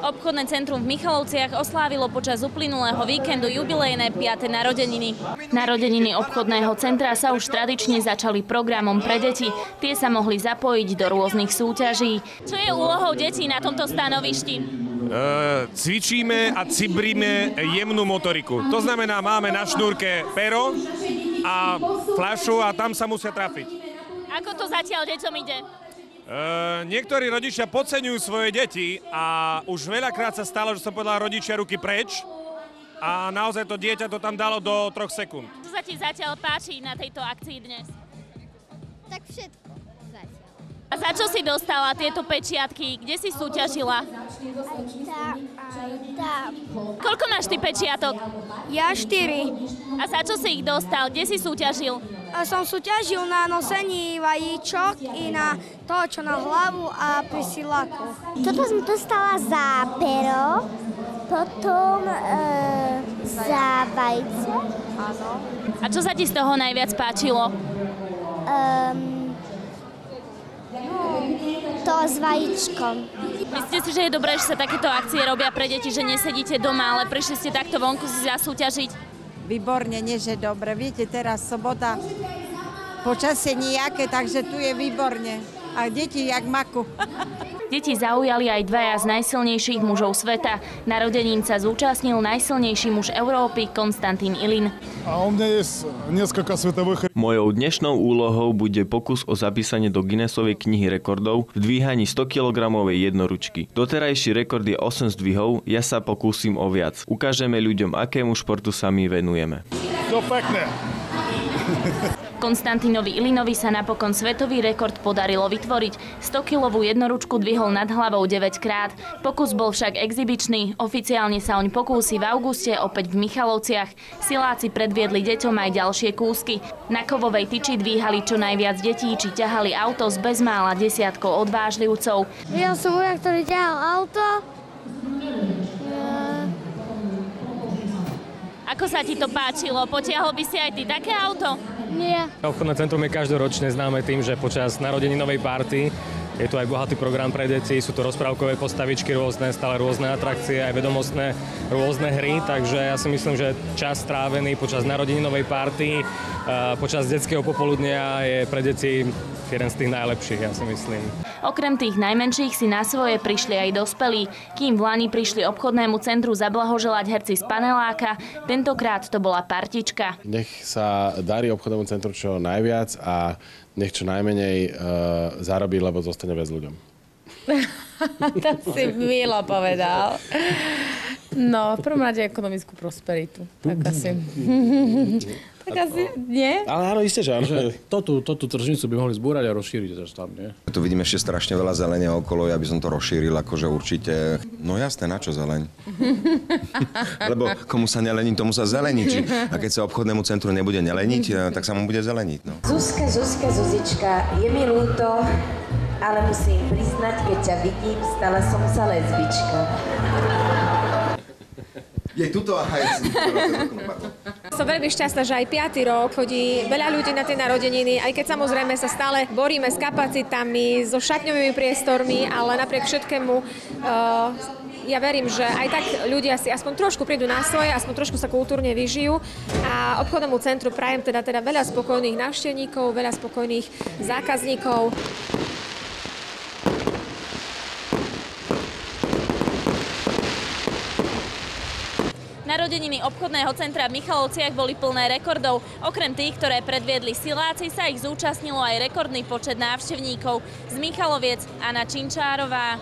Obchodné centrum v Michalovciach oslávilo počas uplynulého víkendu jubilejné 5. narodeniny. Narodeniny obchodného centra sa už tradične začali programom pre deti. Tie sa mohli zapojiť do rôznych súťaží. Čo je úlohou detí na tomto stanovišti? Cvičíme a cibríme jemnú motoriku. To znamená, máme na šnúrke pero a fľašu a tam sa musia trafiť. Ako to zatiaľ deťom ide? Niektorí rodičia podceňujú svoje deti a už veľakrát sa stalo, že som povedal rodičia ruky preč a naozaj to dieťa to tam dalo do 3 sekúnd. Čo sa ti zatiaľ páči na tejto akcii dnes? Tak všetko zatiaľ. A za čo si dostala tieto pečiatky? Kde si súťažila? Tá. Koľko máš ty pečiatok? Ja 4. A za čo si ich dostal? Kde si súťažil? Som súťažil na nosení vajíčok i na to, čo na hlavu a pri silákoch. Toto som dostala za pero, potom za vajce. Áno. A čo sa ti z toho najviac páčilo? To s vajíčkom. Myslíte si, že je dobré, že sa takéto akcie robia pre deti, že nesedíte doma, ale prišli ste takto vonku si zasúťažiť? Výborne, nie že dobre. Viete, teraz sobota, počasie nijaké, takže tu je výborne. A deti jak maku. Deti zaujali aj dvaja z najsilnejších mužov sveta. Narodenín sa zúčastnil najsilnejší muž Európy, Konstantín Ilin. Mojou dnešnou úlohou bude pokus o zapísanie do Guinnessovej knihy rekordov v dvíhaní 100-kilogramovej jednoručky. Doterajší rekord je 8 zdvihov, ja sa pokúsim o viac. Ukážeme ľuďom, akému športu sa my venujeme. To pekné. Konstantínovi Ilinovi sa napokon svetový rekord podarilo vytvoriť. 100-kilovú jednoručku dvihol nad hlavou 9 krát. Pokus bol však exibičný. Oficiálne sa oň pokúsi v auguste opäť v Michalovciach. Siláci predviedli deťom aj ďalšie kúsky. Na kovovej tyči dvíhali čo najviac detí, či ťahali auto s bezmála desiatkou odvážlivcov. Ja som vojak, ktorý ťahal auto. Ako sa ti to páčilo? Potiahol by si aj ty také auto? Nie. Obchodné centrum je každoročne známe tým, že počas narodeninovej party je tu aj bohatý program pre deti, sú to rozprávkové postavičky rôzne, stále rôzne atrakcie, aj vedomostné rôzne hry, takže ja si myslím, že čas strávený počas narodeninovej party, počas detského popoludnia je pre deti jeden z tých najlepších, ja si myslím. Okrem tých najmenších si na svoje prišli aj dospelí. Kým v lani prišli obchodnému centru zablahoželať herci z Paneláka, tentokrát to bola partička. Nech sa darí obchodnému centru čo najviac a nech čo najmenej zarobí, lebo zostane bez ľuďom. To si milo povedal. No, v prvom rade ekonomickú prosperitu. Tak asi... Tak asi nie? Ale áno, isté, že áno. Toto tržnicu by mohli zbúrať a rozšíriť tam, nie? Tu vidím ešte strašne veľa zelenia okolo, ja by som to rozšíril, akože určite. No jasné, na čo zeleň? Lebo komu sa nelení, tomu sa zelení. A keď sa obchodnému centru nebude neleniť, tak sa mu bude zeleniť. No. Zuzička, je mi ľúto, ale musím priznať, keď ťa vidím, stala som sa lesbička. Je tuto aj... Som veľmi šťastná, že aj 5. rok chodí veľa ľudí na tie narodeniny, aj keď samozrejme sa stále boríme s kapacitami, so šatňovými priestormi, ale napriek všetkému ja verím, že aj tak ľudia si aspoň trošku prídu na svoje, aspoň trošku sa kultúrne vyžijú a obchodnému centru prajem teda veľa spokojných návštevníkov, veľa spokojných zákazníkov. Narodeniny obchodného centra v Michalovciach boli plné rekordov. Okrem tých, ktoré predviedli siláci, sa ich zúčastnilo aj rekordný počet návštevníkov. Z Michaloviec Anna Činčárová.